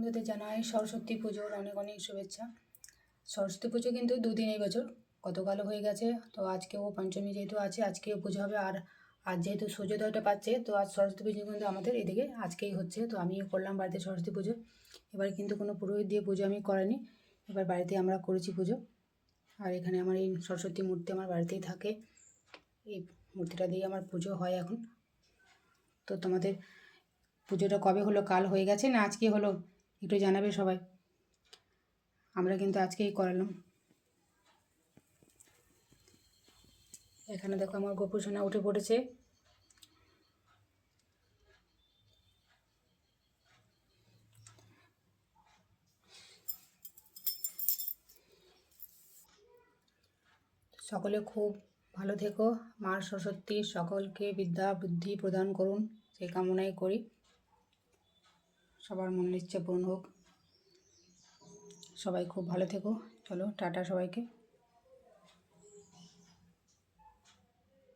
বন্ধুদের জানাই সরস্বতী পুজোর অনেক অনেক শুভেচ্ছা। সরস্বতী পুজো কিন্তু দুদিন এই বছর, গতকালও হয়ে গেছে, তো আজকেও পঞ্চমী যেহেতু আছে আজকেও পুজো হবে। আর আজ যেহেতু সূর্যোদয়টা পাচ্ছে, তো আজ সরস্বতী পুজো কিন্তু আমাদের এদিকে আজকেই হচ্ছে। তো আমিও করলাম বাড়িতে সরস্বতী পুজো। এবার কিন্তু কোনো পুরোহিত দিয়ে পুজো আমি করাইনি, এবার বাড়িতে আমরা করেছি পুজো। আর এখানে আমার এই সরস্বতী মূর্তি আমার বাড়িতেই থাকে, এই মূর্তিটা দিয়ে আমার পুজো হয় এখন। তো তোমাদের পুজোটা কবে হলো? কাল হয়ে গেছে না আজকে হলো? একটু জানাবে সবাই। আমরা কিন্তু আজকেই করালাম। এখানে দেখো আমার গোপু সোনা উঠে পড়েছে। সকলে খুব ভালো থেকো, মা সরস্বতী সকলকে বিদ্যা বুদ্ধি প্রদান করুন, সেই কামনাই করি। সবার মনের ইচ্ছা পূর্ণ হোক। সবাই খুব ভালো থেকো। চলো টাটা সবাইকে।